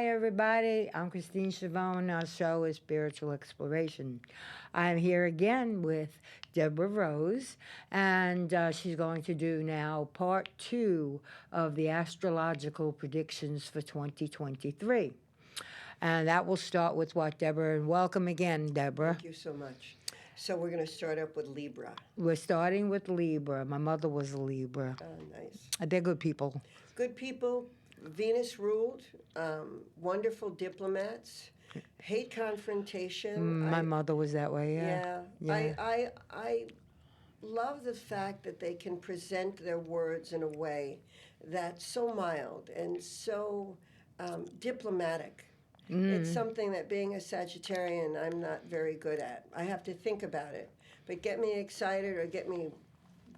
Hi, everybody. I'm Christine Schiavone. Our show is Spiritual Exploration. I'm here again with Deborah Rose, and she's going to do now part 2 of the astrological predictions for 2023. And that will start with what, Deborah? And welcome again, Deborah. Thank you so much. So we're going to start up with Libra. We're starting with Libra. My mother was a Libra. Oh, nice. They're good people. Good people, Venus ruled, wonderful diplomats, hate confrontation. My mother was that way, Yeah. yeah. I love the fact that they can present their words in a way that's so mild and so diplomatic. It's something that being a Sagittarian, I'm not very good at. I have to think about it. But get me excited or get me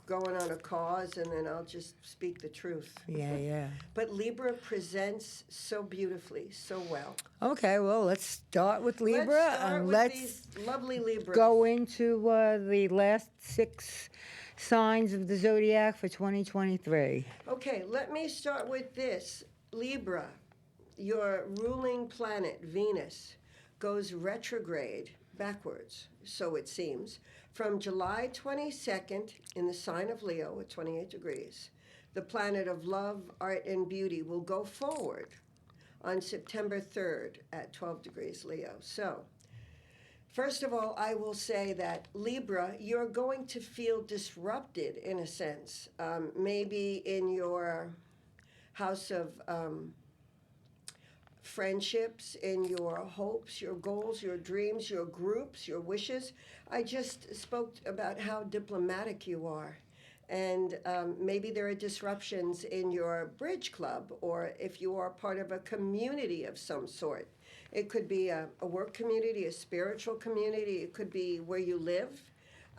going on a cause, and then I'll just speak the truth. Yeah. But Libra presents so beautifully, so well. Okay, well, let's start with Libra, Let's start and with let's these lovely Libras. go into the last 6 signs of the zodiac for 2023. Okay, let me start with this. Libra, your ruling planet, Venus, goes retrograde backwards, so it seems, from July 22nd in the sign of Leo at 28 degrees. The planet of love, art, and beauty will go forward on September 3rd at 12 degrees Leo. So, first of all, I will say that Libra, you're going to feel disrupted in a sense, maybe in your house of friendships, in your hopes, your goals, your dreams, your groups, your wishes. I just spoke about how diplomatic you are. And maybe there are disruptions in your bridge club, or if you are part of a community of some sort. It could be a work community, a spiritual community. It could be where you live.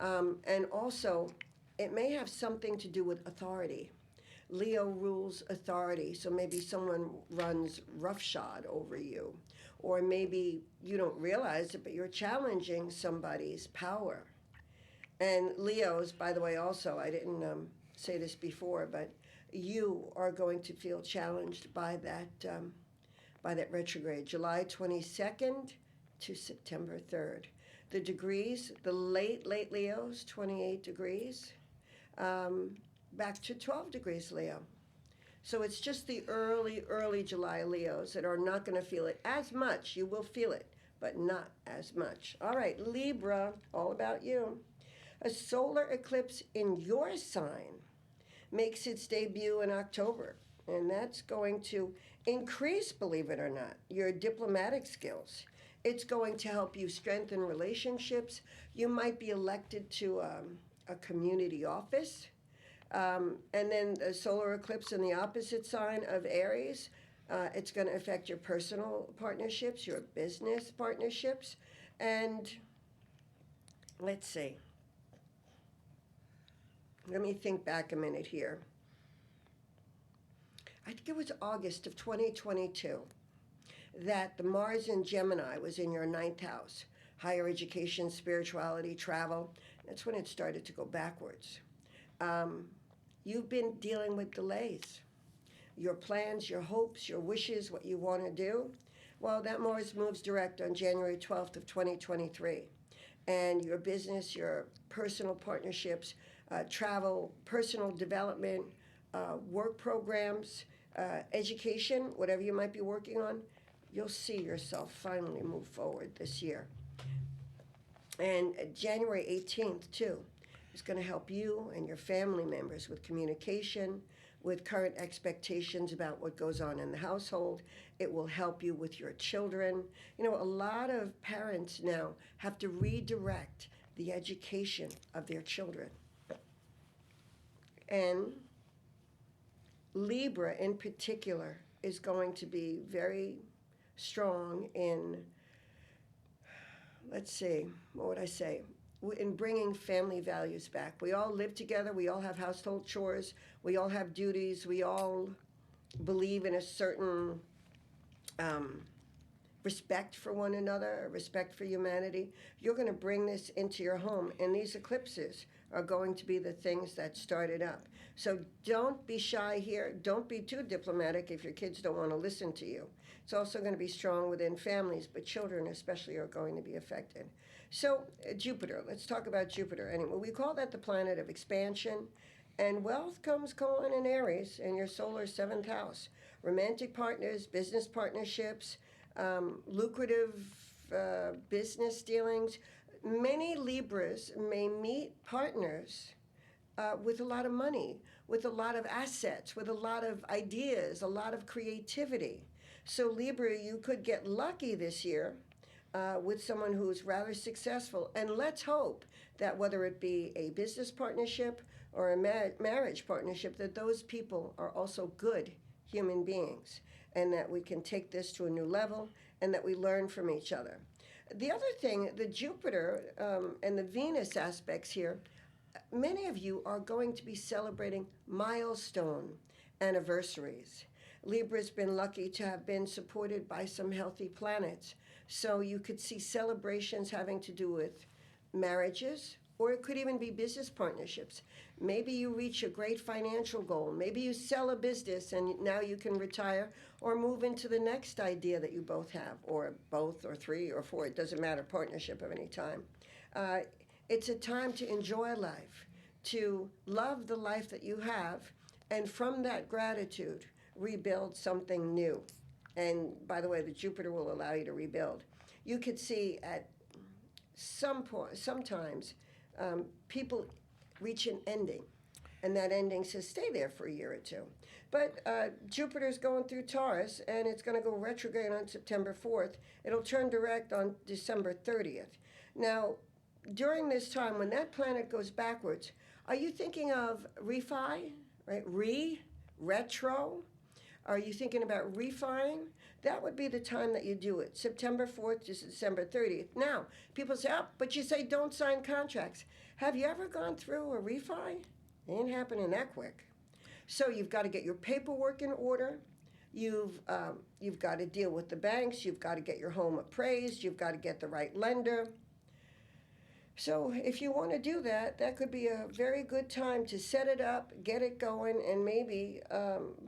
And also, it may have something to do with authority. Leo rules authority, so maybe someone runs roughshod over you. Or maybe you don't realize it, but you're challenging somebody's power. And Leos, by the way, also, I didn't say this before, but you are going to feel challenged by that retrograde, July 22nd to September 3rd. The degrees, the late Leos, 28 degrees. Back to 12 degrees Leo. So it's just the early July Leos that are not going to feel it as much. You will feel it, but not as much. All right, Libra, all about you. A solar eclipse in your sign makes its debut in October, and that's going to increase, believe it or not, your diplomatic skills. It's going to help you strengthen relationships. You might be elected to a community office. And then the solar eclipse in the opposite sign of Aries, it's going to affect your personal partnerships, your business partnerships. And let's see. Let me think back a minute here. I think it was August of 2022 that the Mars in Gemini was in your 9th house. Higher education, spirituality, travel. That's when it started to go backwards. You've been dealing with delays. Your plans, your hopes, your wishes, what you want to do. Well, that Mars moves direct on January 12th of 2023. And your business, your personal partnerships, travel, personal development, work programs, education, whatever you might be working on, you'll see yourself finally move forward this year. And January 18th, too, is going to help you and your family members with communication, with current expectations about what goes on in the household. It will help you with your children. You know, a lot of parents now have to redirect the education of their children. And Libra in particular is going to be very strong in, let's see, what would I say? In bringing family values back. We all live together. We all have household chores. We all have duties. We all believe in a certain respect for one another, respect for humanity. You're going to bring this into your home, and these eclipses are going to be the things that start it up. So don't be shy here. Don't be too diplomatic if your kids don't want to listen to you. It's also going to be strong within families, but children especially are going to be affected. So, Jupiter, let's talk about Jupiter. Anyway, we call that the planet of expansion. And wealth comes going in Aries in your solar seventh house. Romantic partners, business partnerships, lucrative business dealings. Many Libras may meet partners with a lot of money, with a lot of assets, with a lot of ideas, a lot of creativity. So, Libra, you could get lucky this year with someone who's rather successful. And let's hope that whether it be a business partnership or a marriage partnership, that those people are also good human beings and that we can take this to a new level and that we learn from each other. The other thing, the Jupiter and the Venus aspects here, many of you are going to be celebrating milestone anniversaries. Libra's been lucky to have been supported by some healthy planets. So you could see celebrations having to do with marriages, or it could even be business partnerships. Maybe you reach a great financial goal. Maybe you sell a business and now you can retire or move into the next idea that you both have, or both, or three, or four. It doesn't matter, partnership of any time. It's a time to enjoy life, to love the life that you have, and from that gratitude, rebuild something new. And by the way, the Jupiter will allow you to rebuild. You could see at some point, sometimes people reach an ending, and that ending says stay there for a year or two. But Jupiter's going through Taurus, and it's going to go retrograde on September 4th. It'll turn direct on December 30th. Now, during this time, when that planet goes backwards, are you thinking of refi, right? Retro? Are you thinking about refining? That would be the time that you do it, September 4th to December 30th. Now, people say, oh, but you say don't sign contracts. Have you ever gone through a refi? It ain't happening that quick. So you've got to get your paperwork in order. You've got to deal with the banks. You've got to get your home appraised. You've got to get the right lender. So if you want to do that, that could be a very good time to set it up, get it going, and maybe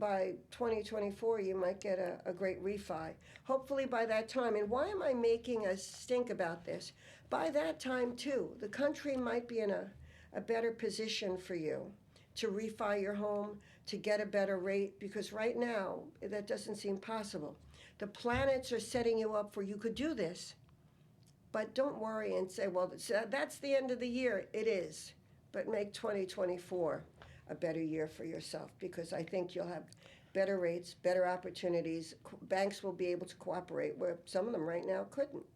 by 2024 you might get a great refi. Hopefully by that time. And why am I making a stink about this? By that time, too, the country might be in a better position for you to refi your home, to get a better rate, because right now that doesn't seem possible. The planets are setting you up for you could do this. But don't worry and say, well, that's the end of the year. It is. But make 2024 a better year for yourself, because I think you'll have better rates, better opportunities. Banks will be able to cooperate where some of them right now couldn't.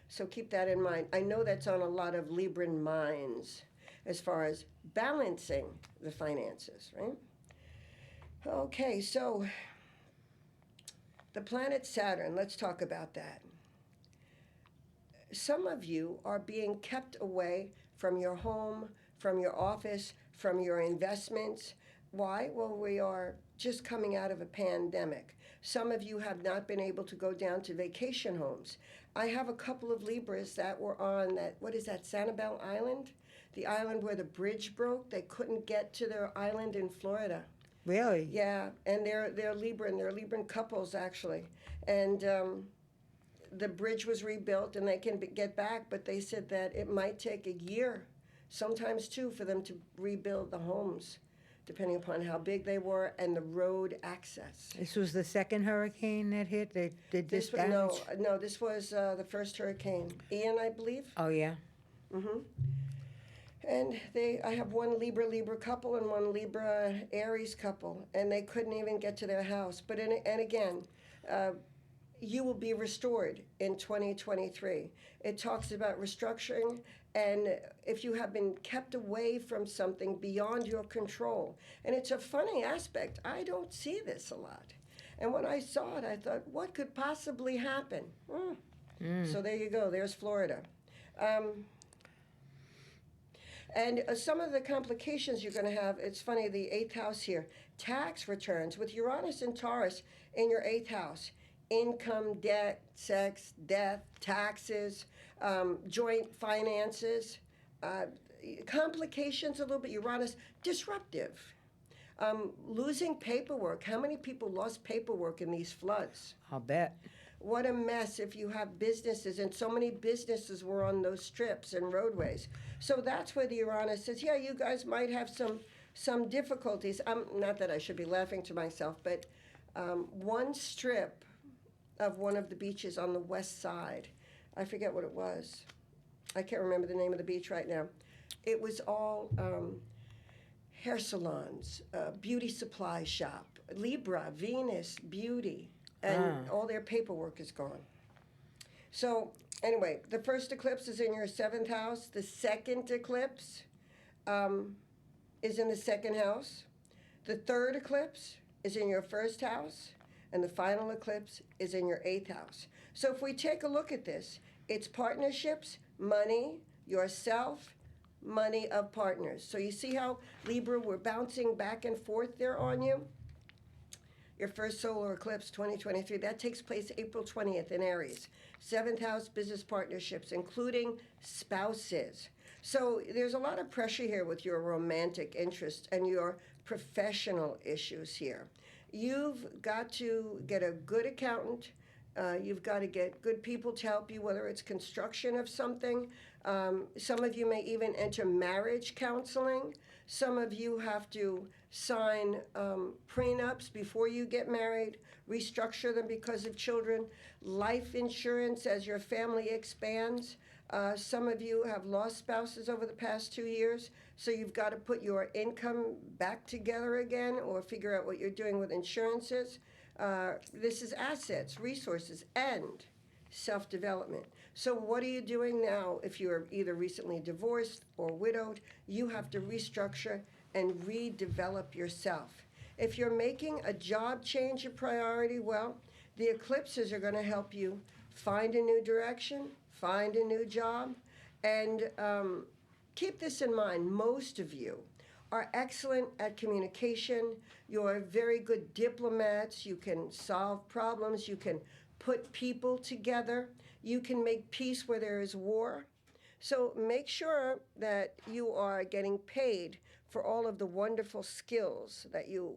So keep that in mind. I know that's on a lot of Libran minds as far as balancing the finances, right? Okay, so the planet Saturn, let's talk about that. Some of you are being kept away from your home, from your office, from your investments. Why? Well, we are just coming out of a pandemic. Some of you have not been able to go down to vacation homes. I have a couple of Libras that were on that, what is that, Sanibel Island? The island where the bridge broke. They couldn't get to their island in Florida. Really? Yeah, and they're Libran. They're Libran couples, actually. And the bridge was rebuilt and they can get back, but they said that it might take a year, sometimes two, for them to rebuild the homes, depending upon how big they were and the road access. This was the second hurricane that hit? They did this damage? No, this was the first hurricane. Ian, I believe. Oh, yeah? Mm-hmm. And I have one Libra couple and one Libra Aries couple, and they couldn't even get to their house. But and again, you will be restored in 2023. It talks about restructuring, and if you have been kept away from something beyond your control. And it's a funny aspect. I don't see this a lot. And when I saw it, I thought, what could possibly happen? So there you go. There's Florida. And some of the complications you're going to have, it's funny, the 8th house here, tax returns with Uranus and Taurus in your 8th house. Income, debt, sex, death, taxes, joint finances, complications a little bit. Uranus, disruptive. Losing paperwork. How many people lost paperwork in these floods? I'll bet. What a mess if you have businesses, and so many businesses were on those strips and roadways. So that's where the Uranus says, yeah, you guys might have some difficulties. Not that I should be laughing to myself, but one strip of one of the beaches on the west side, I forget what it was. I can't remember the name of the beach right now. It was all hair salons, beauty supply shop, Libra, Venus, beauty, and all their paperwork is gone. So anyway, the first eclipse is in your seventh house. The second eclipse is in the second house. The third eclipse is in your first house. And the final eclipse is in your eighth house. So if we take a look at this, it's partnerships, money, yourself, money of partners. So you see how, Libra, we're bouncing back and forth there on you? Your first solar eclipse, 2023, that takes place April 20th in Aries. Seventh house, business partnerships, including spouses. So there's a lot of pressure here with your romantic interests and your professional issues here. You've got to get a good accountant. You've got to get good people to help you, whether it's construction of something. Some of you may even enter marriage counseling. Some of you have to sign prenups before you get married, restructure them because of children, life insurance as your family expands. Some of you have lost spouses over the past 2 years, so you've got to put your income back together again or figure out what you're doing with insurances. This is assets, resources, and self-development. So what are you doing now if you're either recently divorced or widowed? You have to restructure and redevelop yourself. If you're making a job change a priority, well, the eclipses are going to help you find a new direction, find a new job, and keep this in mind. Most of you are excellent at communication. You're very good diplomats. You can solve problems. You can put people together. You can make peace where there is war. So make sure that you are getting paid for all of the wonderful skills that you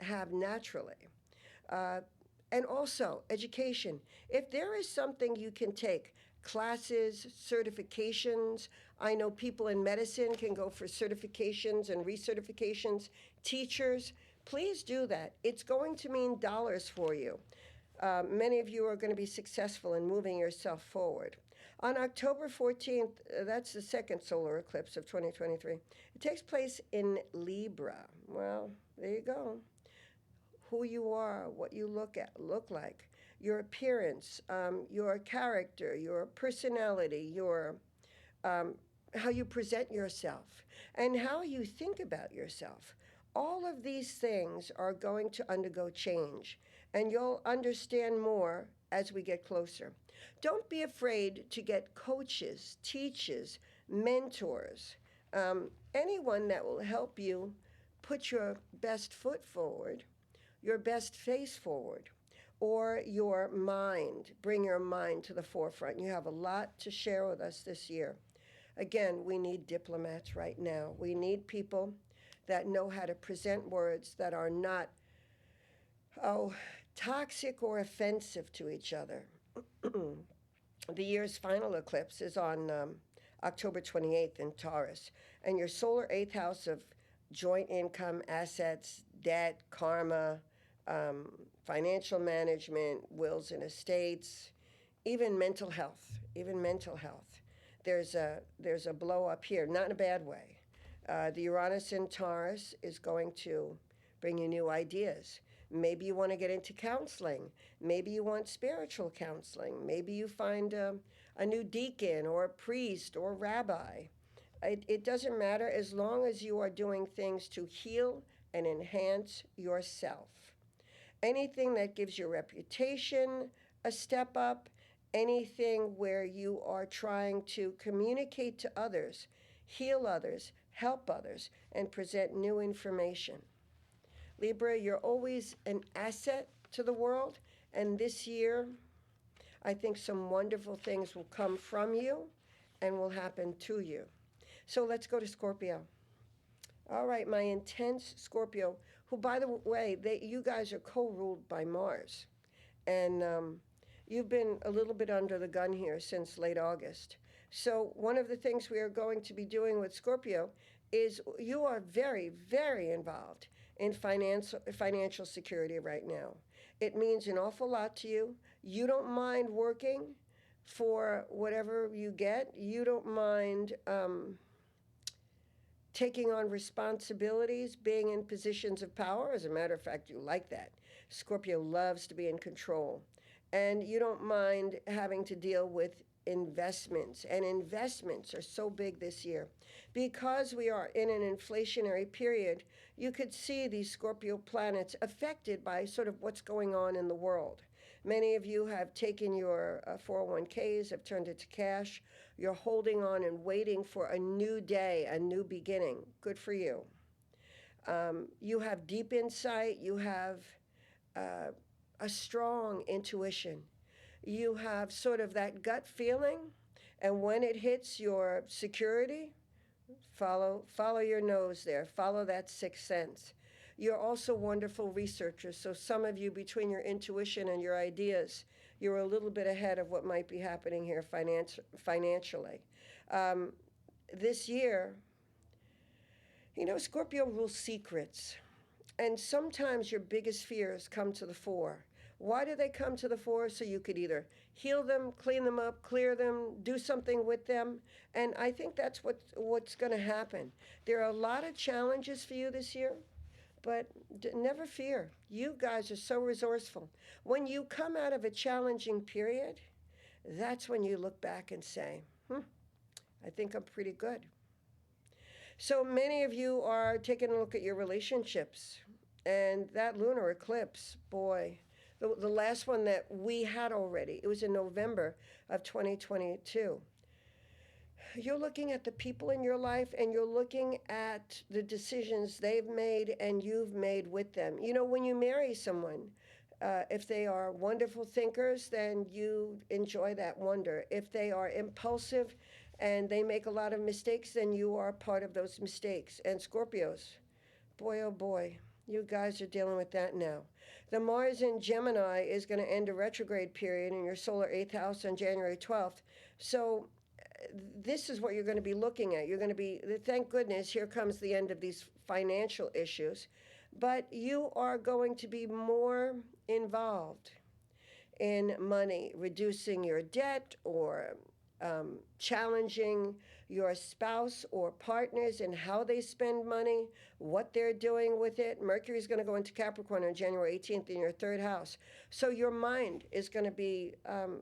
have naturally. And also, education. If there is something you can take, classes, certifications. I know people in medicine can go for certifications and recertifications. Teachers, please do that. It's going to mean dollars for you. Many of you are going to be successful in moving yourself forward. On October 14th, that's the second solar eclipse of 2023. It takes place in Libra. Well, there you go. Who you are, what you look like, your appearance, your character, your personality, your how you present yourself, and how you think about yourself. All of these things are going to undergo change, and you'll understand more as we get closer. Don't be afraid to get coaches, teachers, mentors, anyone that will help you put your best foot forward, your best face forward, or your mind. Bring your mind to the forefront. You have a lot to share with us this year. Again, we need diplomats right now. We need people that know how to present words that are not, toxic or offensive to each other. The year's final eclipse is on October 28th in Taurus, and your solar eighth house of joint income, assets, debt, karma, financial management, wills and estates, even mental health. There's a blow up here, not in a bad way. The Uranus in Taurus is going to bring you new ideas. Maybe you want to get into counseling. Maybe you want spiritual counseling. Maybe you find a new deacon or a priest or rabbi. It doesn't matter as long as you are doing things to heal and enhance yourself. Anything that gives your reputation a step up, anything where you are trying to communicate to others, heal others, help others, and present new information. Libra, you're always an asset to the world, and this year, I think some wonderful things will come from you and will happen to you. So let's go to Scorpio. All right, my intense Scorpio, who, by the way, you guys are co-ruled by Mars, and you've been a little bit under the gun here since late August. So one of the things we are going to be doing with Scorpio is you are very, very involved in financial security right now. It means an awful lot to you. You don't mind working for whatever you get. You don't mind taking on responsibilities, being in positions of power. As a matter of fact, you like that. Scorpio loves to be in control. And you don't mind having to deal with investments. And investments are so big this year. Because we are in an inflationary period, you could see these Scorpio planets affected by sort of what's going on in the world. Many of you have taken your 401ks, have turned it to cash. You're holding on and waiting for a new day, a new beginning. Good for you. You have deep insight. You have a strong intuition. You have sort of that gut feeling. And when it hits your security, follow your nose there. Follow that sixth sense. You're also wonderful researchers. So some of you, between your intuition and your ideas, you're a little bit ahead of what might be happening here financially. This year, Scorpio rules secrets. And sometimes your biggest fears come to the fore. Why do they come to the fore? So you could either heal them, clean them up, clear them, do something with them. And I think that's what's going to happen. There are a lot of challenges for you this year. But never fear. You guys are so resourceful. When you come out of a challenging period, that's when you look back and say, I think I'm pretty good. So many of you are taking a look at your relationships. And that lunar eclipse, boy, the last one that we had already, it was in November of 2022. You're looking at the people in your life, and you're looking at the decisions they've made and you've made with them. When you marry someone, if they are wonderful thinkers, then you enjoy that wonder. If they are impulsive and they make a lot of mistakes, then you are part of those mistakes. And Scorpios, boy, oh boy, you guys are dealing with that now. The Mars in Gemini is going to end a retrograde period in your solar 8th house on January 12th. So this is what you're going to be looking at. You're going to be, thank goodness, here comes the end of these financial issues. But you are going to be more involved in money, reducing your debt or challenging your spouse or partners in how they spend money, what they're doing with it. Mercury's going to go into Capricorn on January 18th in your 3rd house. So your mind is going to be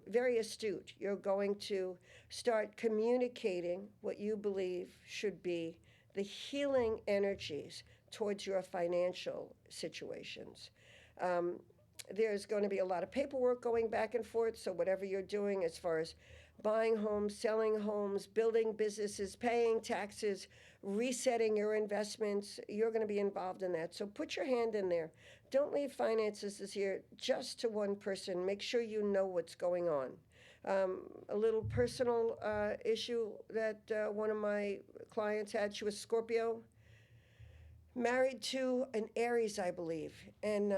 very astute. You're going to start communicating what you believe should be the healing energies towards your financial situations. There's going to be a lot of paperwork going back and forth. So whatever you're doing as far as buying homes, selling homes, building businesses, paying taxes, resetting your investments, you're going to be involved in that. So put your hand in there. Don't leave finances this year just to one person. Make sure you know what's going on. A little personal issue that one of my clients had. She was Scorpio, married to an Aries, I believe. And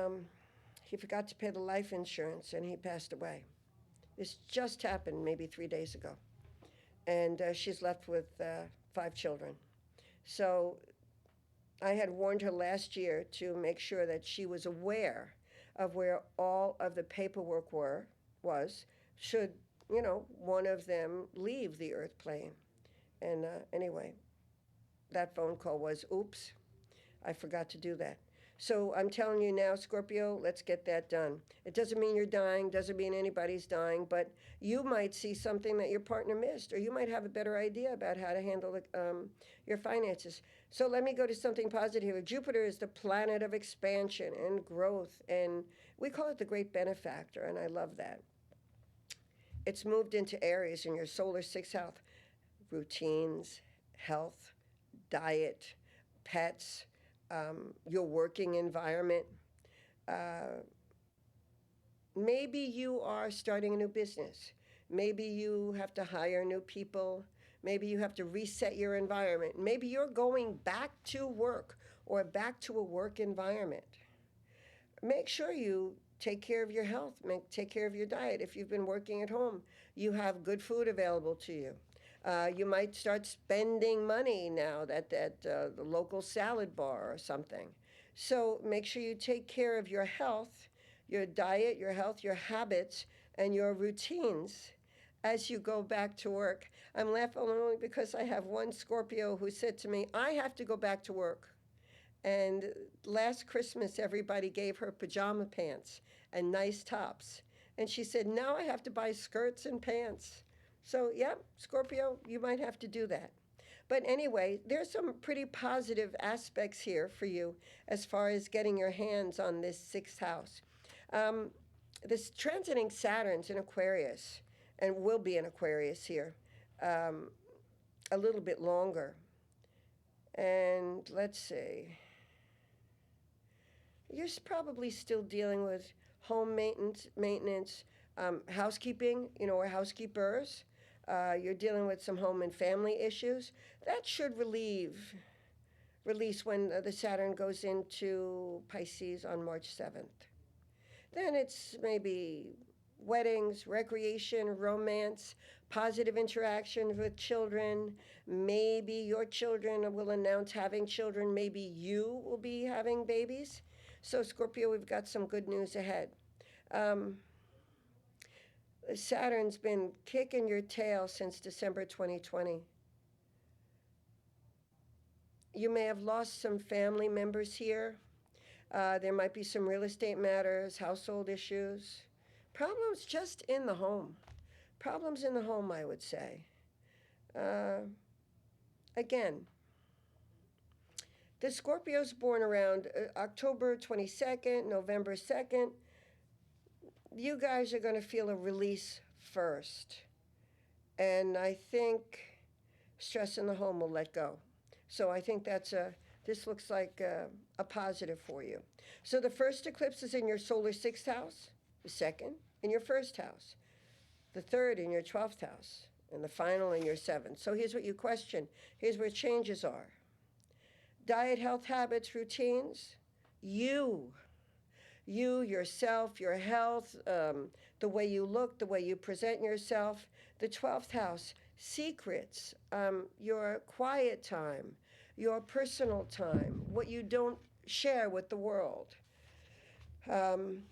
he forgot to pay the life insurance and he passed away. This just happened maybe 3 days ago. And she's left with 5 children. So I had warned her last year to make sure that she was aware of where all of the paperwork was, should, one of them leave the earth plane. And anyway, that phone call was, oops, I forgot to do that. So I'm telling you now, Scorpio, let's get that done. It doesn't mean you're dying, doesn't mean anybody's dying, but you might see something that your partner missed, or you might have a better idea about how to handle your finances. So let me go to something positive here. Jupiter is the planet of expansion and growth, and we call it the great benefactor, and I love that. It's moved into Aries in your solar 6th house. Routines, health, diet, pets, your working environment. Maybe you are starting a new business. Maybe you have to hire new people. Maybe you have to reset your environment. Maybe you're going back to work or back to a work environment. Make sure you take care of your health, take care of your diet. If you've been working at home, you have good food available to you. You might start spending money now at the local salad bar or something. So make sure you take care of your health, your diet, your health, your habits, and your routines as you go back to work. I'm laughing only because I have one Scorpio who said to me, I have to go back to work. And last Christmas, everybody gave her pajama pants and nice tops. And she said, now I have to buy skirts and pants. So, yeah, Scorpio, you might have to do that. But anyway, there's some pretty positive aspects here for you as far as getting your hands on this sixth house. This transiting Saturn's in Aquarius, and will be in Aquarius here a little bit longer. And let's see. You're probably still dealing with home maintenance, housekeeping, or housekeepers. You're dealing with some home and family issues. That should release when the Saturn goes into Pisces on March 7th. Then it's maybe weddings, recreation, romance, positive interaction with children. Maybe your children will announce having children. Maybe you will be having babies. So, Scorpio, we've got some good news ahead. Saturn's been kicking your tail since December 2020. You may have lost some family members here. There might be some real estate matters, household issues, problems just in the home. Problems in the home, I would say. Again, the Scorpios born around October 22nd, November 2nd, you guys are going to feel a release first. And I think stress in the home will let go. So I think this looks like a positive for you. So the first eclipse is in your solar sixth house, the second in your first house, the third in your 12th house, and the final in your seventh. So here's what you question. Here's where changes are. Diet, health, habits, routines. You, yourself, your health, the way you look, the way you present yourself. The 12th house, secrets, your quiet time, your personal time, what you don't share with the world.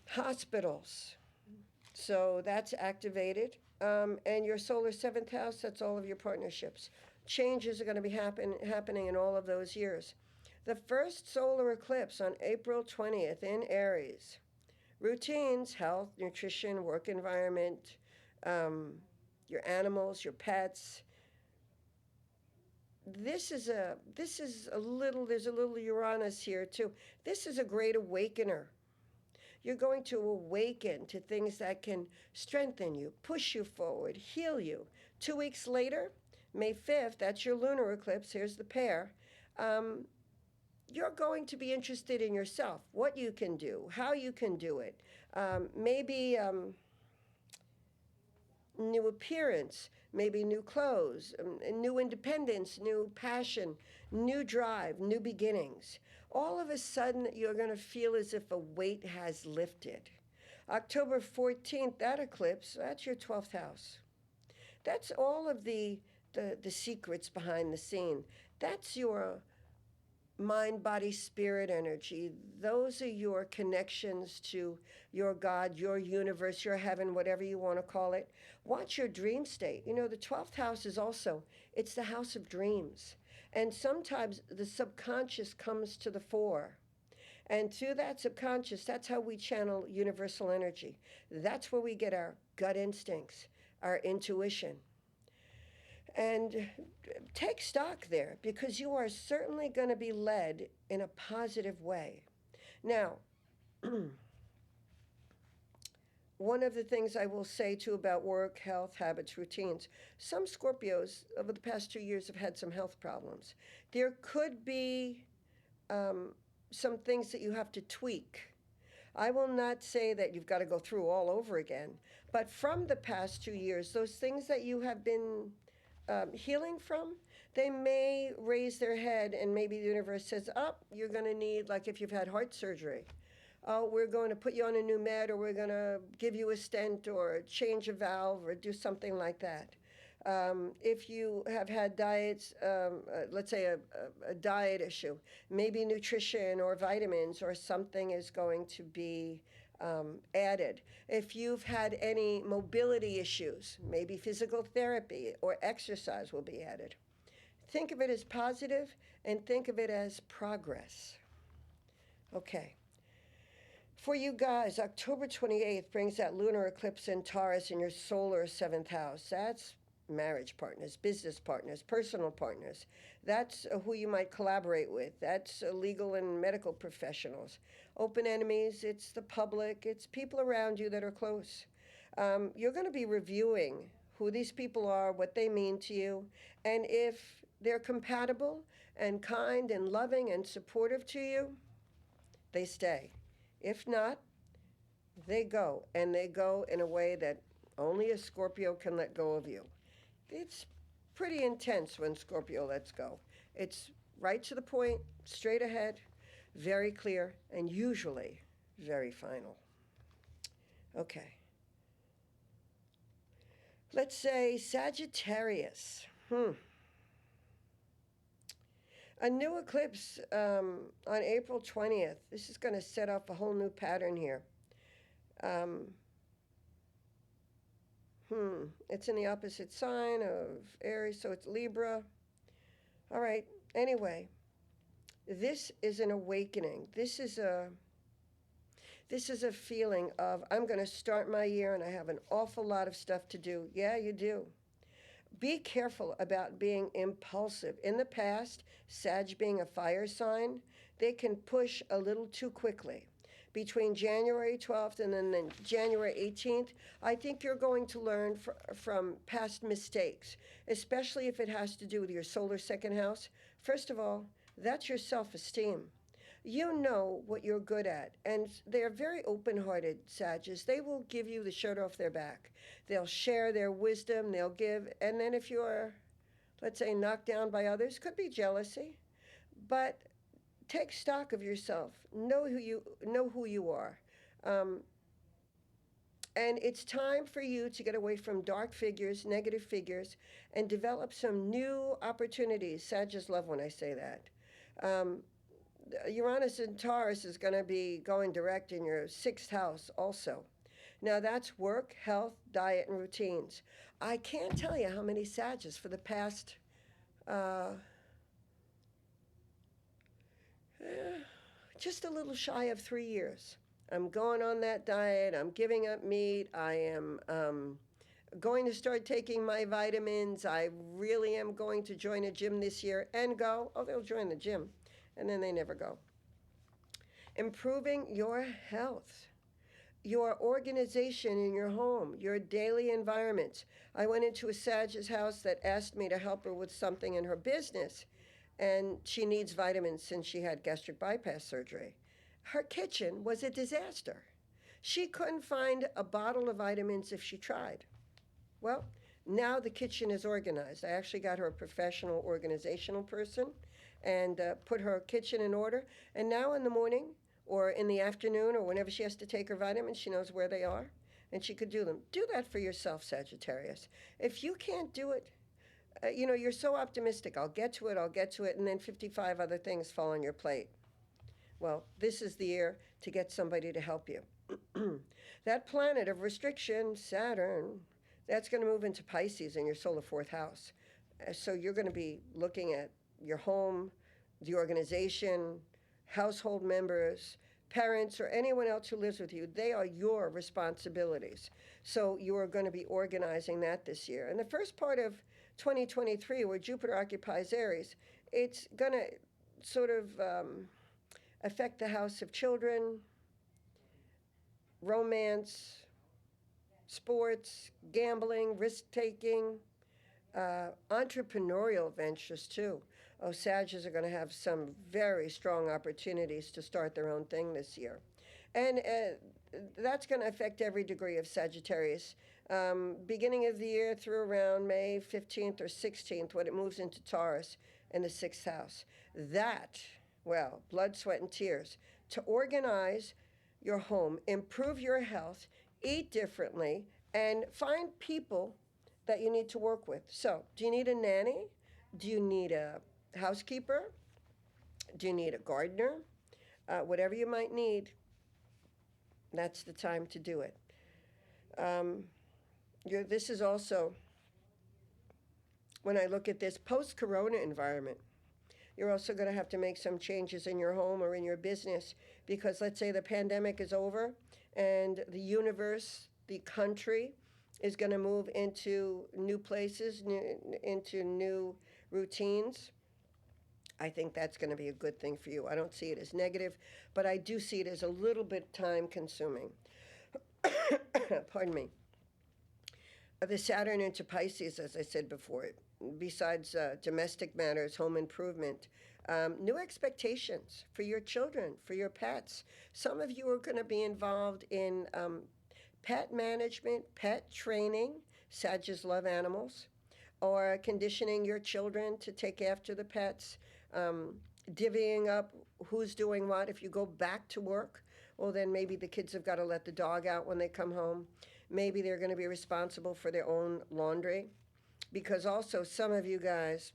Hospitals, so that's activated. And your solar seventh house, that's all of your partnerships. Changes are going to be happening in all of those years. The first solar eclipse on April 20th in Aries. Routines, health, nutrition, work environment, your animals, your pets. There's a little Uranus here too. This is a great awakener. You're going to awaken to things that can strengthen you, push you forward, heal you. 2 weeks later, May 5th, that's your lunar eclipse. Here's the pair. You're going to be interested in yourself, what you can do, how you can do it. Maybe new appearance, maybe new clothes, new independence, new passion, new drive, new beginnings. All of a sudden, you're going to feel as if a weight has lifted. October 14th, that eclipse, that's your 12th house. That's all of the secrets behind the scene. That's your mind, body, spirit energy. Those are your connections to your God, your universe, your heaven, whatever you want to call it. Watch your dream state. You know, the 12th house is also, it's the house of dreams. And sometimes the subconscious comes to the fore. And through that subconscious, that's how we channel universal energy. That's where we get our gut instincts, our intuition. And take stock there, because you are certainly going to be led in a positive way. Now, one of the things I will say too about work, health, habits, routines, some Scorpios over the past 2 years have had some health problems. There could be some things that you have to tweak. I will not say that you've got to go through all over again, but from the past 2 years, those things that you have been healing from, they may raise their head and maybe the universe says, oh, you're going to need, like if you've had heart surgery, oh, we're going to put you on a new med, or we're going to give you a stent or change a valve or do something like that. If you have had diets, let's say a diet issue, maybe nutrition or vitamins or something is going to be added. If you've had any mobility issues, maybe physical therapy or exercise will be added. Think of it as positive and think of it as progress. Okay. For you guys, October 28th brings that lunar eclipse in Taurus in your solar 7th house. That's marriage partners, business partners, personal partners. That's who you might collaborate with. That's legal and medical professionals. Open enemies, it's the public, it's people around you that are close. You're going to be reviewing who these people are, what they mean to you, and if they're compatible and kind and loving and supportive to you, they stay. If not, they go, and they go in a way that only a Scorpio can let go of you. It's pretty intense when Scorpio lets go. It's right to the point, straight ahead, very clear, and usually very final. Okay. Let's say Sagittarius. A new eclipse on April 20th. This is going to set off a whole new pattern here. It's in the opposite sign of Aries, so it's Libra. All right, anyway, this is an awakening. This is a feeling of, I'm going to start my year and I have an awful lot of stuff to do. Yeah, you do. Be careful about being impulsive. In the past, Sag being a fire sign, they can push a little too quickly. Between January 12th and then January 18th, I think you're going to learn from past mistakes, especially if it has to do with your solar second house. First of all, that's your self-esteem. You know what you're good at, and they're very open-hearted, Sagittarius. They will give you the shirt off their back. They'll share their wisdom, they'll give, and then if you're, let's say, knocked down by others, could be jealousy, but take stock of yourself. Know who you are. And it's time for you to get away from dark figures, negative figures, and develop some new opportunities. Sagittarius love when I say that. Uranus in Taurus is going to be going direct in your 6th house also. Now that's work, health, diet, and routines. I can't tell you how many Sagittarius for the past just a little shy of 3 years. I'm going on that diet. I'm giving up meat. I am going to start taking my vitamins. I really am going to join a gym this year and go. Oh, they'll join the gym. And then they never go. Improving your health, your organization in your home, your daily environment. I went into a Sagittarius house that asked me to help her with something in her business, and she needs vitamins since she had gastric bypass surgery. Her kitchen was a disaster. She couldn't find a bottle of vitamins if she tried. Well, now the kitchen is organized. I actually got her a professional organizational person and put her kitchen in order. And now in the morning or in the afternoon or whenever she has to take her vitamins, she knows where they are and she could do them. Do that for yourself, Sagittarius. If you can't do it, you're so optimistic. I'll get to it, and then 55 other things fall on your plate. Well, this is the year to get somebody to help you. That planet of restriction, Saturn, that's going to move into Pisces in your solar 4th house. So you're going to be looking at your home, the organization, household members, parents, or anyone else who lives with you. They are your responsibilities. So you are going to be organizing that this year. And the first part of 2023, where Jupiter occupies Aries, it's going to sort of affect the house of children, romance, sports, gambling, risk-taking, entrepreneurial ventures too. Oh, Sagittarius are going to have some very strong opportunities to start their own thing this year. And that's going to affect every degree of Sagittarius. Beginning of the year through around May 15th or 16th, when it moves into Taurus in the 6th house. That, well, blood, sweat, and tears to organize your home, improve your health, eat differently, and find people that you need to work with. So, do you need a nanny? Do you need a housekeeper? Do you need a gardener? Whatever you might need, that's the time to do it. This is also, when I look at this post-corona environment, you're also going to have to make some changes in your home or in your business, because let's say the pandemic is over and the universe, the country, is going to move into new places, into new routines. I think that's going to be a good thing for you. I don't see it as negative, but I do see it as a little bit time consuming. Pardon me. The Saturn into Pisces, as I said before, besides domestic matters, home improvement, new expectations for your children, for your pets. Some of you are going to be involved in pet management, pet training. Sagittarius love animals, or conditioning your children to take after the pets, divvying up who's doing what. If you go back to work, well, then maybe the kids have got to let the dog out when they come home. Maybe they're going to be responsible for their own laundry. Because also, some of you guys,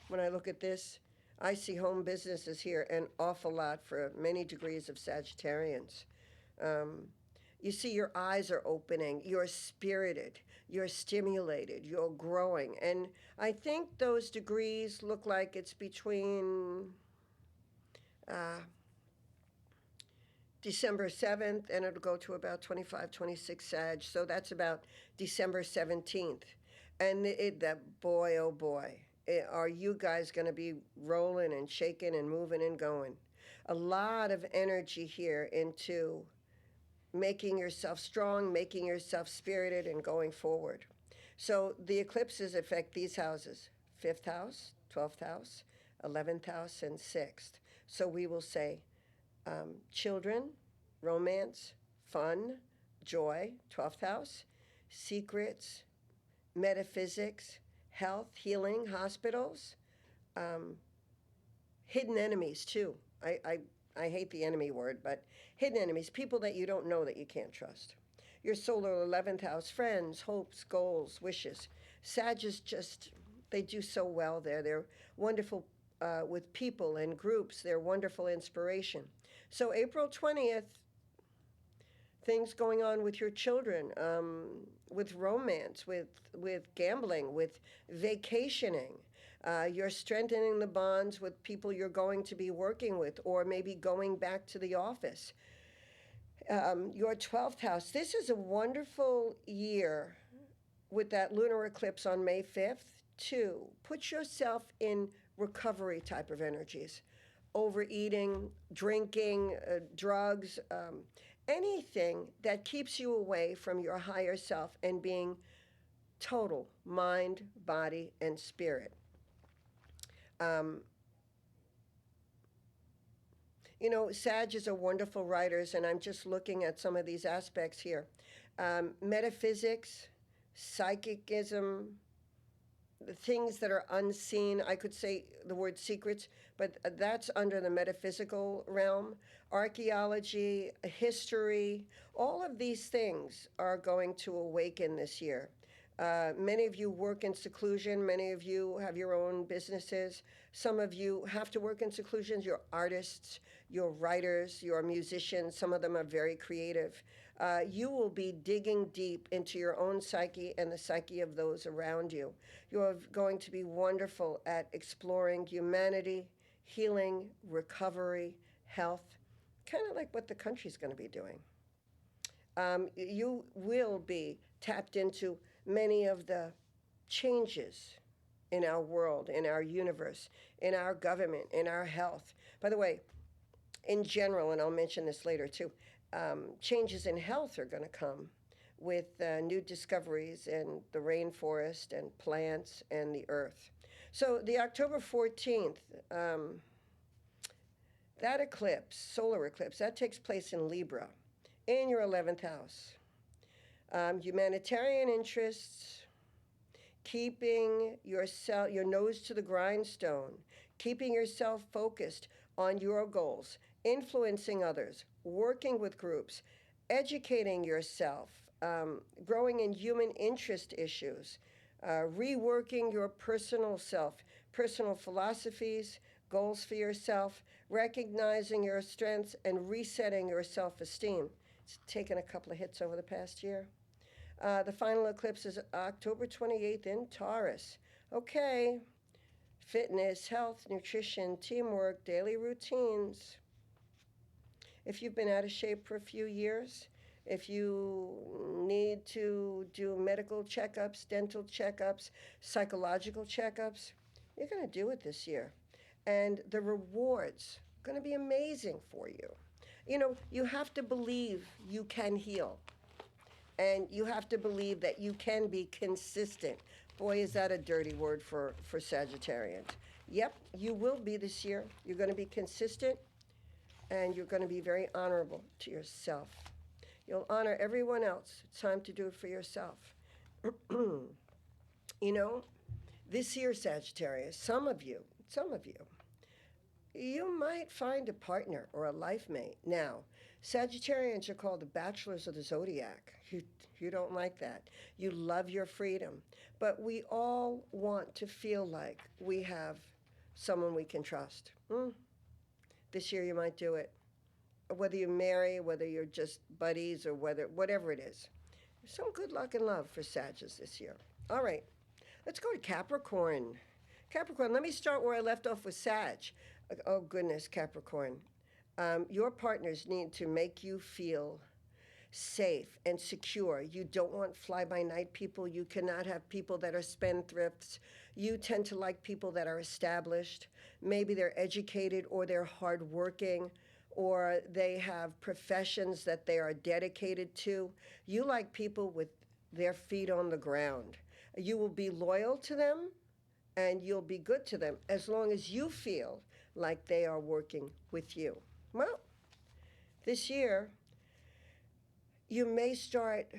when I look at this, I see home businesses here an awful lot for many degrees of Sagittarians. You see, your eyes are opening, you're spirited, you're stimulated, you're growing. And I think those degrees look like it's between December 7th, and it'll go to about 25, 26 Sag. So that's about December 17th. And that boy, oh boy, are you guys going to be rolling and shaking and moving and going. A lot of energy here into making yourself strong, making yourself spirited, and going forward. So the eclipses affect these houses: 5th house, 12th house, 11th house, and 6th. So we will say children, romance, fun, joy, 12th house, secrets, metaphysics, health, healing, hospitals, hidden enemies too. I hate the enemy word, but hidden enemies, people that you don't know that you can't trust. Your solar 11th house, friends, hopes, goals, wishes. Sag is just, they do so well there. They're wonderful with people and groups. They're wonderful inspiration. So April 20th, things going on with your children, with romance, with gambling, with vacationing. You're strengthening the bonds with people you're going to be working with, or maybe going back to the office. Your 12th house, this is a wonderful year with that lunar eclipse on May 5th to put yourself in recovery type of energies. Overeating, drinking, drugs, anything that keeps you away from your higher self and being total mind, body, and spirit. You know, Sag is a wonderful writers, and I'm just looking at some of these aspects here. Metaphysics, psychicism, the things that are unseen. I could say the word secrets, but that's under the metaphysical realm. Archaeology, history, all of these things are going to awaken this year. Many of you work in seclusion. Many of you have your own businesses. Some of you have to work in seclusion. You're artists, you're writers, you're musicians. Some of them are very creative. You will be digging deep into your own psyche and the psyche of those around you. You're going to be wonderful at exploring humanity, healing, recovery, health, kind of like what the country's going to be doing. You will be tapped into many of the changes in our world, in our universe, in our government, in our health. By the way, in general, and I'll mention this later too, changes in health are going to come with new discoveries in the rainforest and plants and the earth. So the October 14th, that eclipse, solar eclipse, that takes place in Libra, in your 11th house. Humanitarian interests, keeping your nose to the grindstone, keeping yourself focused on your goals, influencing others, working with groups, educating yourself, growing in human interest issues, reworking your personal self, personal philosophies, goals for yourself, recognizing your strengths, and resetting your self esteem. It's taken a couple of hits over the past year. The final eclipse is October 28th in Taurus. Okay, fitness, health, nutrition, teamwork, daily routines. If you've been out of shape for a few years, if you need to do medical checkups, dental checkups, psychological checkups, you're going to do it this year. And the rewards are going to be amazing for you. You know, you have to believe you can heal. And you have to believe that you can be consistent. Boy, is that a dirty word for Sagittarians. Yep, you will be this year. You're going to be consistent, and you're going to be very honorable to yourself. You'll honor everyone else. It's time to do it for yourself. You know, this year, Sagittarius, some of you, you might find a partner or a life mate. Now, Sagittarians are called the bachelors of the zodiac. You don't like that. You love your freedom. But we all want to feel like we have someone we can trust. This year you might do it. Whether you marry, whether you're just buddies, or whatever it is. Some good luck and love for Sagittarius this year. All right, let's go to Capricorn. Capricorn, let me start where I left off with Sag. Oh, goodness, Capricorn. Your partners need to make you feel safe and secure. You don't want fly-by-night people. You cannot have people that are spendthrifts. You tend to like people that are established. Maybe they're educated, or they're hardworking, or they have professions that they are dedicated to. You like people with their feet on the ground. You will be loyal to them, and you'll be good to them as long as you feel like they are working with you. Well, this year, you may start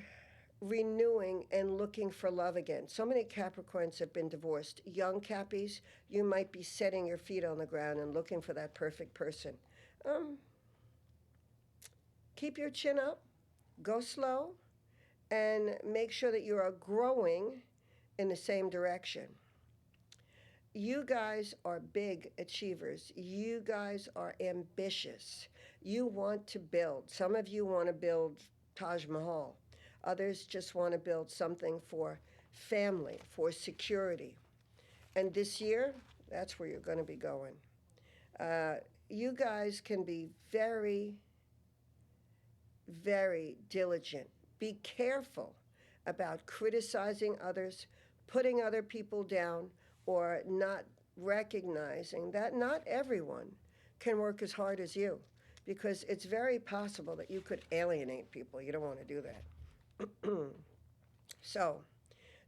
renewing and looking for love again. So many Capricorns have been divorced. Young Cappies, you might be setting your feet on the ground and looking for that perfect person. Keep your chin up, go slow, and make sure that you are growing in the same direction. You guys are big achievers. You guys are ambitious. You want to build. Some of you want to build Taj Mahal. Others just want to build something for family, for security. And this year, that's where you're going to be going. You guys can be very, very diligent. Be careful about criticizing others, putting other people down, or not recognizing that not everyone can work as hard as you, because it's very possible that you could alienate people. You don't want to do that. So,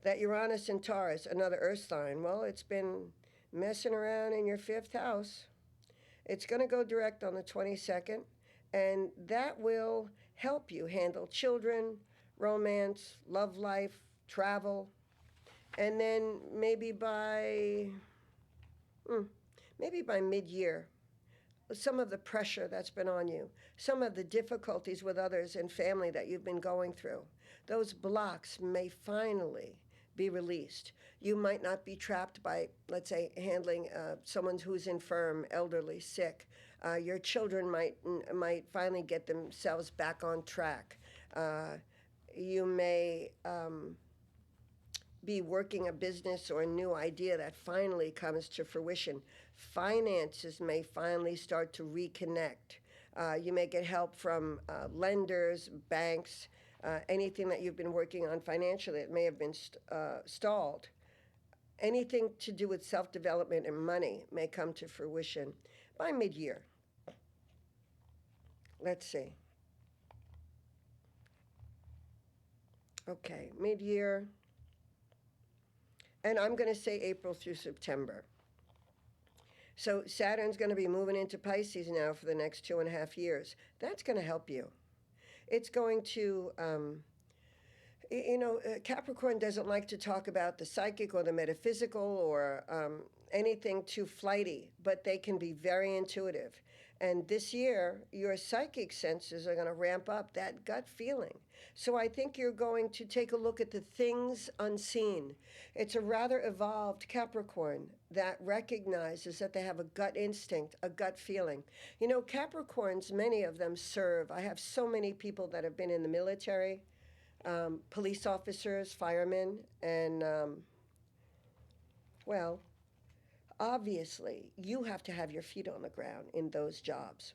that Uranus in Taurus, another earth sign, well, it's been messing around in your 5th house. It's going to go direct on the 22nd, and that will help you handle children, romance, love life, travel. And then maybe by mid-year, some of the pressure that's been on you, some of the difficulties with others and family that you've been going through, those blocks may finally be released. You might not be trapped by, let's say, handling someone who's infirm, elderly, sick. Your children might finally get themselves back on track. You may be working a business or a new idea that finally comes to fruition. Finances may finally start to reconnect. You may get help from lenders, banks, anything that you've been working on financially that may have been stalled. Anything to do with self-development and money may come to fruition by mid-year. Let's see. Okay, mid-year. And I'm going to say April through September. So Saturn's going to be moving into Pisces now for the next 2.5 years. That's going to help you. It's going to Capricorn doesn't like to talk about the psychic or the metaphysical or anything too flighty, but they can be very intuitive. And this year, your psychic senses are going to ramp up that gut feeling. So I think you're going to take a look at the things unseen. It's a rather evolved Capricorn that recognizes that they have a gut instinct, a gut feeling. Capricorns, many of them serve. I have so many people that have been in the military, police officers, firemen, and, well, obviously, you have to have your feet on the ground in those jobs.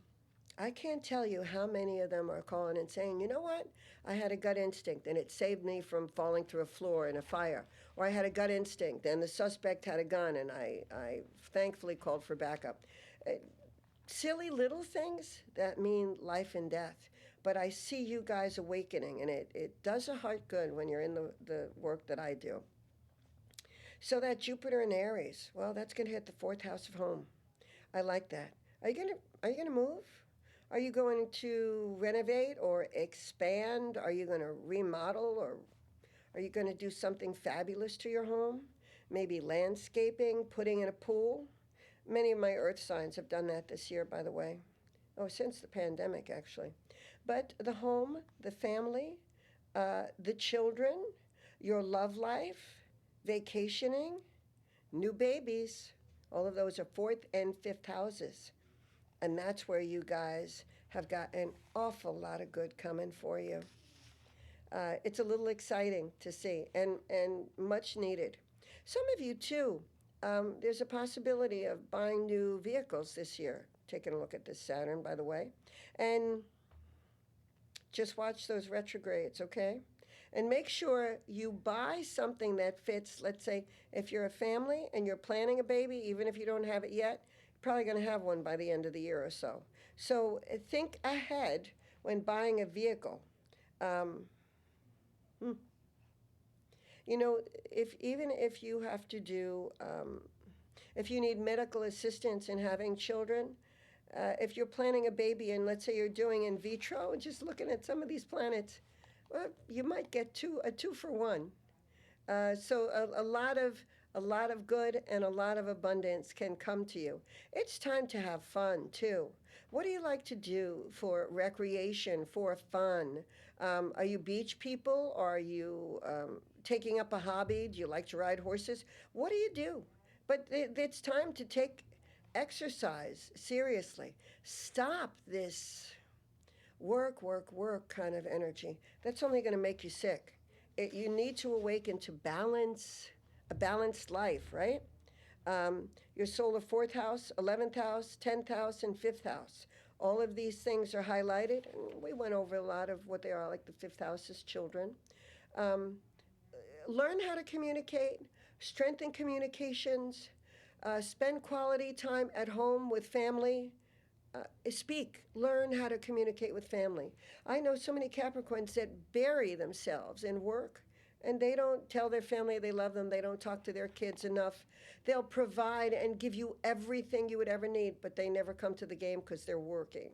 I can't tell you how many of them are calling and saying, you know what? I had a gut instinct and it saved me from falling through a floor in a fire. Or I had a gut instinct and the suspect had a gun and I thankfully called for backup. Silly little things that mean life and death. But I see you guys awakening, and it does a heart good when you're in the work that I do. So that Jupiter in Aries, well, that's going to hit the fourth house of home. I like that. Are you going to move? Are you going to renovate or expand? Are you going to remodel, or are you going to do something fabulous to your home? Maybe landscaping, putting in a pool. Many of my earth signs have done that this year, by the way. Oh, since the pandemic, actually. But the home, the family, the children, your love life, vacationing, new babies, all of those are fourth and fifth houses. And that's where you guys have got an awful lot of good coming for you. It's a little exciting to see and much needed. Some of you, too, there's a possibility of buying new vehicles this year. Taking a look at this Saturn, by the way. And just watch those retrogrades, okay? And make sure you buy something that fits. Let's say if you're a family and you're planning a baby, even if you don't have it yet, you're probably going to have one by the end of the year or so. So think ahead when buying a vehicle. If you have to do, if you need medical assistance in having children, if you're planning a baby and let's say you're doing in vitro, just looking at some of these planets, well, you might get a two for one. So a lot of good and a lot of abundance can come to you. It's time to have fun too. What do you like to do for recreation, for fun? Are you beach people? Are you taking up a hobby? Do you like to ride horses? What do you do? But it's time to take exercise seriously. Stop this work kind of energy. That's only going to make you sick. You need to awaken to balance, a balanced life, right? Your solar fourth house, 11th house, 10th house, and fifth house. All of these things are highlighted. And we went over a lot of what they are, like the fifth house is children. Learn how to communicate, strengthen communications, spend quality time at home with family. Speak, learn how to communicate with family. I know so many Capricorns that bury themselves in work, and they don't tell their family they love them. They don't talk to their kids enough. They'll provide and give you everything you would ever need, but they never come to the game because they're working.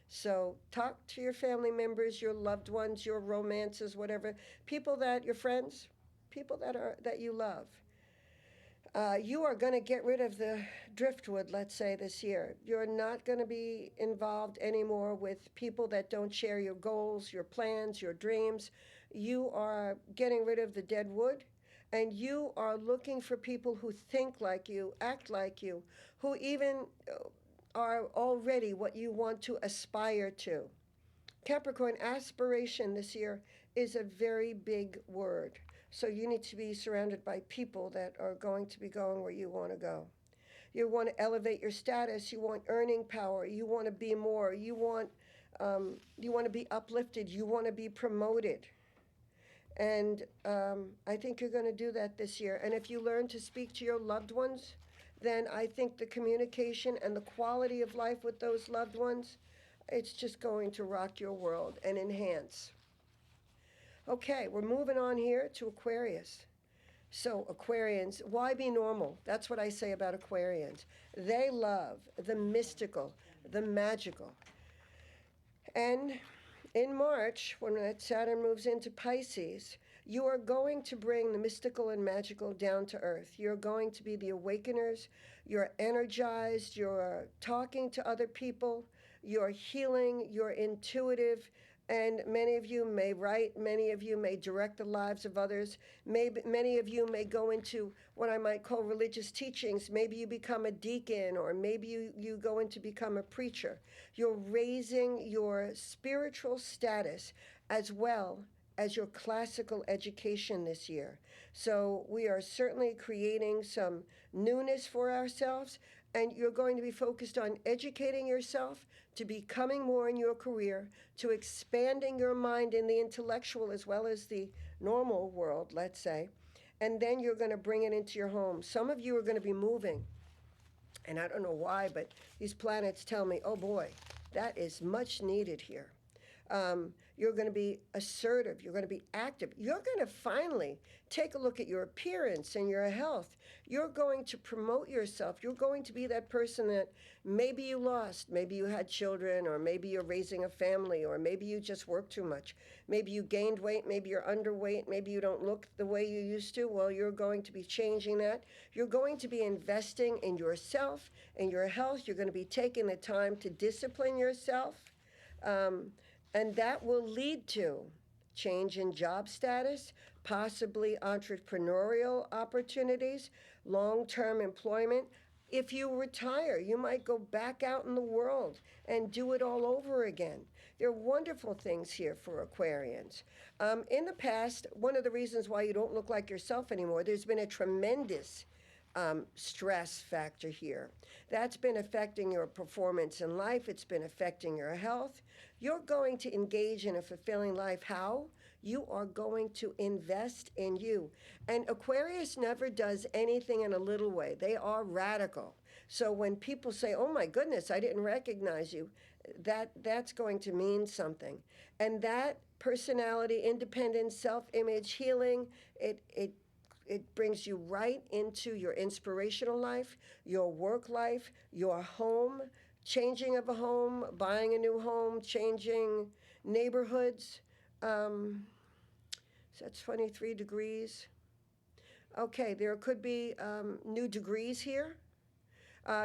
So talk to your family members, your loved ones, your romances, whatever, your friends, people that you love. You are going to get rid of the driftwood, let's say, this year. You're not going to be involved anymore with people that don't share your goals, your plans, your dreams. You are getting rid of the dead wood, and you are looking for people who think like you, act like you, who even are already what you want to aspire to. Capricorn, aspiration this year is a very big word. So you need to be surrounded by people that are going to be going where you want to go. You want to elevate your status. You want earning power. You want to be more. You want to be uplifted. You want to be promoted. And I think you're going to do that this year. And if you learn to speak to your loved ones, then I think the communication and the quality of life with those loved ones, it's just going to rock your world and enhance. Okay, we're moving on here to Aquarius. So Aquarians, why be normal? That's what I say about Aquarians. They love the mystical, the magical. And in March, when that Saturn moves into Pisces, You are going to bring the mystical and magical down to earth. You're going to be the awakeners. You're energized. You're talking to other people. You're healing. You're intuitive. And many of you may write, many of you may direct the lives of others. Maybe many of you may go into what I might call religious teachings. Maybe you become a deacon, or maybe you go into become a preacher. You're raising your spiritual status as well as your classical education this year. So we are certainly creating some newness for ourselves, and you're going to be focused on educating yourself, to becoming more in your career, to expanding your mind in the intellectual as well as the normal world, let's say. And then you're going to bring it into your home. Some of you are going to be moving, and I don't know why, but these planets tell me, oh boy, that is much needed here. You're going to be assertive. You're going to be active. You're going to finally take a look at your appearance and your health. You're going to promote yourself. You're going to be that person that maybe you lost. Maybe you had children, or maybe you're raising a family, or maybe you just work too much. Maybe you gained weight. Maybe you're underweight. Maybe you don't look the way you used to. Well, you're going to be changing that. You're going to be investing in yourself and your health. You're going to be taking the time to discipline yourself. And that will lead to change in job status, possibly entrepreneurial opportunities, long-term employment. If you retire, you might go back out in the world and do it all over again. There are wonderful things here for Aquarians. In the past, one of the reasons why you don't look like yourself anymore, there's been a tremendous stress factor here. That's been affecting your performance in life. It's been affecting your health. You're going to engage in a fulfilling life. How? You are going to invest in you. And Aquarius never does anything in a little way. They are radical. So when people say, oh my goodness, I didn't recognize you, that's going to mean something. And that personality, independence, self-image, healing, it brings you right into your inspirational life, your work life, your home, changing of a home, buying a new home, changing neighborhoods. So that's 23 degrees. Okay, there could be new degrees here.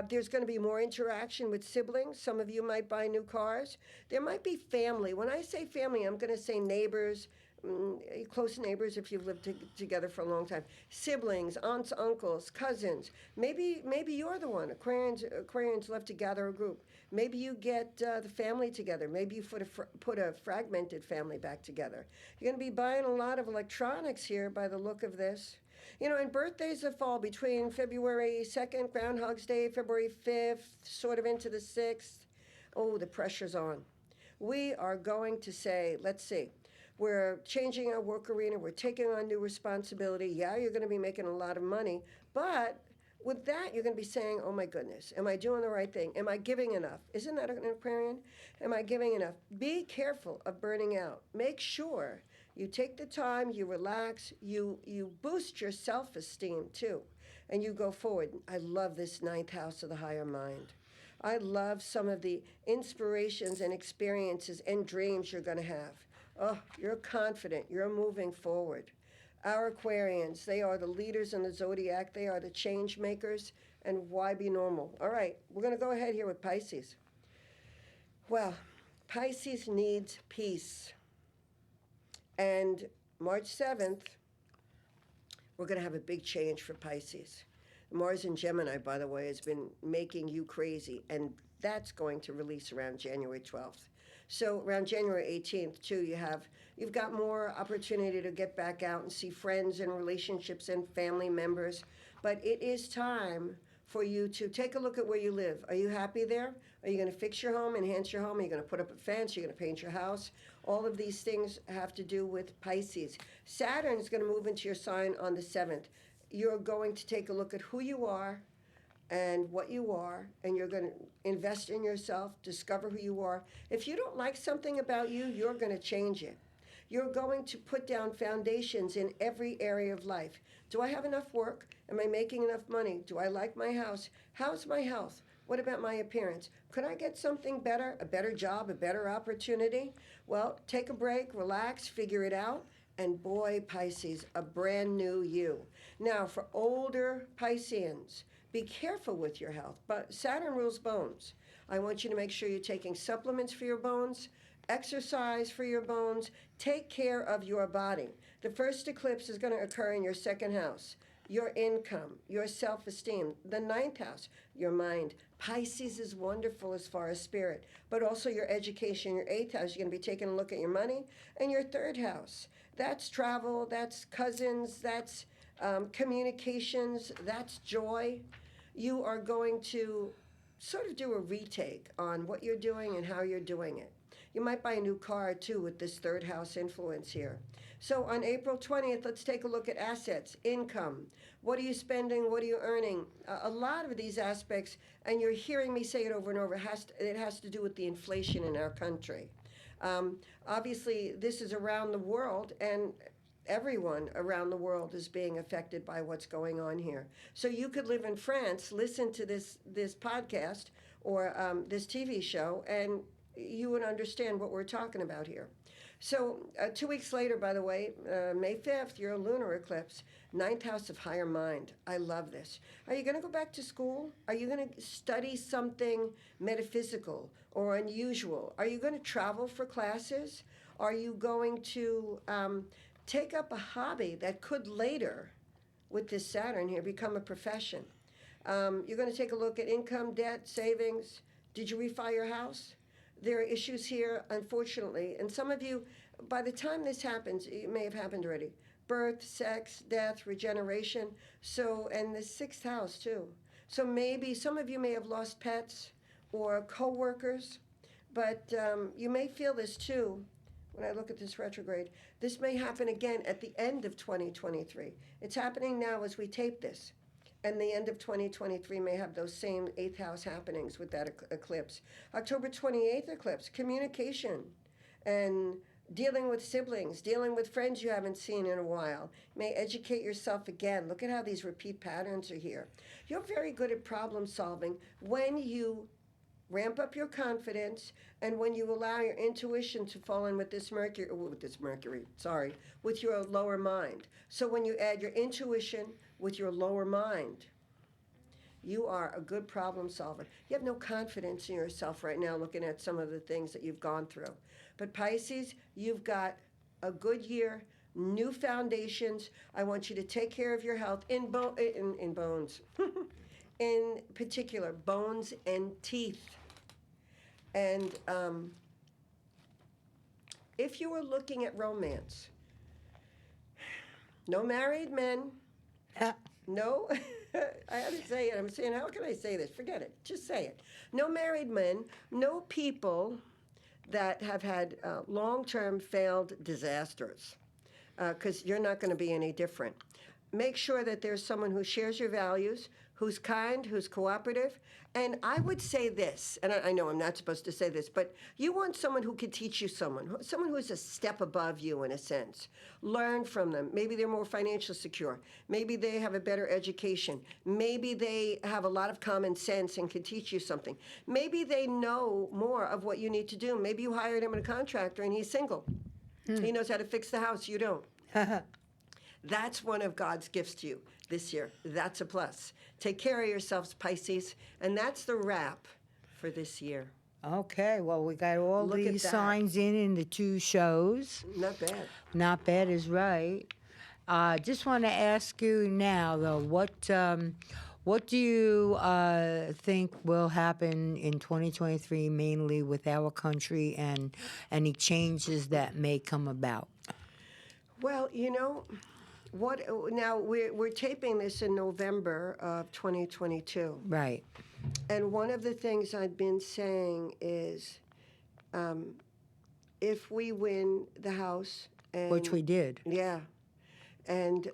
There's going to be more interaction with siblings. Some of you might buy new cars. There might be family. When I say family, I'm going to say neighbors, close neighbors if you've lived together for a long time, siblings, aunts, uncles, cousins. Maybe you're the one. Aquarians love to gather a group. Maybe you get the family together. Maybe you put a fragmented family back together. You're going to be buying a lot of electronics here by the look of this. You know, and birthdays that fall between February 2nd, Groundhog's Day, February 5th, sort of into the 6th. Oh, the pressure's on. We are going to say, let's see, we're changing our work arena. We're taking on new responsibility. Yeah, you're going to be making a lot of money. But with that, you're going to be saying, oh, my goodness, am I doing the right thing? Am I giving enough? Isn't that an Aquarian? Am I giving enough? Be careful of burning out. Make sure you take the time, you relax, you boost your self-esteem, too, and you go forward. I love this 9th house of the higher mind. I love some of the inspirations and experiences and dreams you're going to have. Oh, you're confident. You're moving forward. Our Aquarians, they are the leaders in the zodiac. They are the change makers. And why be normal? All right, we're going to go ahead here with Pisces. Well, Pisces needs peace. And March 7th, we're going to have a big change for Pisces. Mars in Gemini, by the way, has been making you crazy. And that's going to release around January 12th. So around January 18th, too, you've got more opportunity to get back out and see friends and relationships and family members. But it is time for you to take a look at where you live. Are you happy there? Are you going to fix your home, enhance your home? Are you going to put up a fence? Are you going to paint your house? All of these things have to do with Pisces. Saturn is going to move into your sign on the 7th. You're going to take a look at who you are and what you are, and you're going to invest in yourself, discover who you are. If you don't like something about you, you're going to change it. You're going to put down foundations in every area of life. Do I have enough work? Am I making enough money? Do I like my house? How's my health? What about my appearance? Could I get something better, a better job, a better opportunity? Well, take a break, relax, figure it out, And boy, Pisces, a brand new you. Now, for older Pisceans, be careful with your health. But Saturn rules bones. I want you to make sure you're taking supplements for your bones, exercise for your bones, take care of your body. The first eclipse is going to occur in your second house, your income, your self esteem. The ninth house, your mind. Pisces is wonderful as far as spirit, but also your education. Your eighth house, you're going to be taking a look at your money. And your third house, that's travel, that's cousins, that's communications, that's joy. You are going to sort of do a retake on what you're doing and how you're doing it. You might buy a new car too with this third house influence here. So on April 20th, let's take a look at assets, income. What are you spending? What are you earning? A lot of these aspects, and you're hearing me say it over and over, it has to do with the inflation in our country. Obviously, this is around the world, and everyone around the world is being affected by what's going on here. So you could live in France, listen to this podcast or this TV show, and you would understand what we're talking about here. So 2 weeks later, by the way, May 5th, your lunar eclipse, ninth house of higher mind. I love this. Are you going to go back to school? Are you going to study something metaphysical or unusual? Are you going to travel for classes? Are you going to take up a hobby that could later, with this Saturn here, become a profession? You're going to take a look at income, debt, savings. Did you refi your house? There are issues here, unfortunately, and some of you, by the time this happens, it may have happened already. Birth, sex, death, regeneration, so, and the sixth house too. So maybe some of you may have lost pets or co-workers, but you may feel this too when I look at this retrograde. This may happen again at the end of 2023. It's happening now as we tape this. And the end of 2023 may have those same eighth house happenings with that eclipse. October 28th eclipse, communication and dealing with siblings, dealing with friends you haven't seen in a while. You may educate yourself again. Look at how these repeat patterns are here. You're very good at problem solving when you ramp up your confidence and when you allow your intuition to fall in with with your lower mind. So when you add your intuition with your lower mind, you are a good problem solver. You have no confidence in yourself right now looking at some of the things that you've gone through. But Pisces, you've got a good year, new foundations. I want you to take care of your health in bones. In particular, bones and teeth. And if you were looking at romance, no married men, no, I have to say it. I'm saying, how can I say this? Forget it. Just say it. No married men, no people that have had long-term failed disasters, because you're not going to be any different. Make sure that there's someone who shares your values, who's kind, who's cooperative. And I would say this, and I know I'm not supposed to say this, but you want someone who can teach you someone who's a step above you in a sense. Learn from them. Maybe they're more financially secure. Maybe they have a better education. Maybe they have a lot of common sense and can teach you something. Maybe they know more of what you need to do. Maybe you hired him as a contractor and he's single. He knows how to fix the house, you don't. That's one of God's gifts to you this year. That's a plus. Take care of yourselves, Pisces. And that's the wrap for this year. Okay, well, we got all Look at these that. signs in the two shows. Not bad. Not bad is right. Just want to ask you now, though, what do you think will happen in 2023, mainly with our country and any changes that may come about? Well, you know, now we're taping this in November of 2022. Right. And one of the things I've been saying is if we win the House, and, Which we did. yeah, and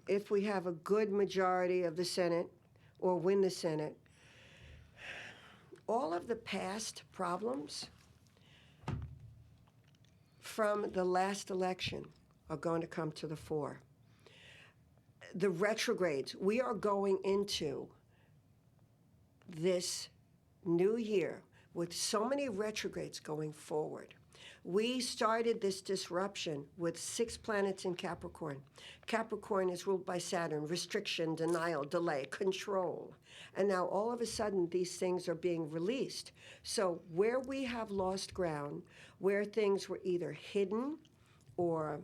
if we have a good majority of the Senate or win the Senate, all of the past problems from the last election are going to come to the fore. The retrogrades, we are going into this new year with so many retrogrades going forward. We started this disruption with 6 planets in Capricorn. Capricorn is ruled by Saturn, restriction, denial, delay, control. And now all of a sudden, these things are being released. So where we have lost ground, where things were either hidden or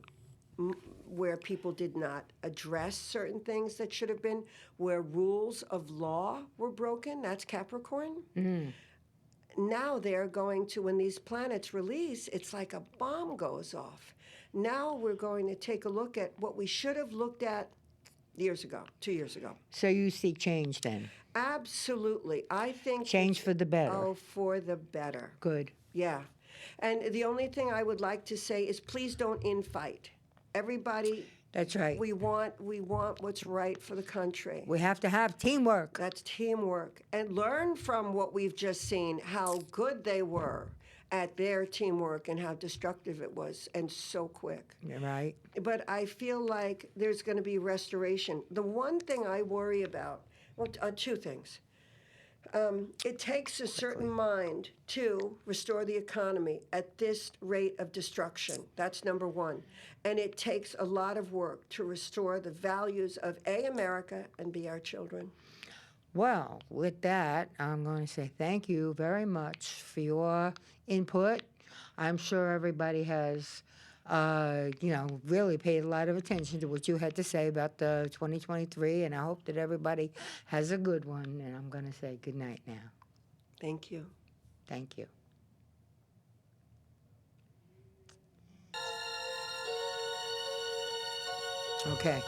where people did not address certain things that should have been, where rules of law were broken, that's Capricorn. Now they're going to, when these planets release, it's like a bomb goes off. Now we're going to take a look at what we should have looked at years ago, 2 years ago. So you see change then? Absolutely. I think Change for the better. Oh, for the better. Good. Yeah. And the only thing I would like to say is please don't infight. Everybody, That's right. we want what's right for the country. We have to have teamwork. That's teamwork. And learn from what we've just seen, how good they were at their teamwork and how destructive it was, and so quick. You're right. But I feel like there's going to be restoration. The one thing I worry about, well, 2 things. It takes a certain mind to restore the economy at this rate of destruction. That's number one. And it takes a lot of work to restore the values of A, America, and B, our children. Well, with that, I'm going to say thank you very much for your input. I'm sure everybody has, really paid a lot of attention to what you had to say about the 2023, and I hope that everybody has a good one. And I'm going to say good night now. Thank you. Thank you. Okay.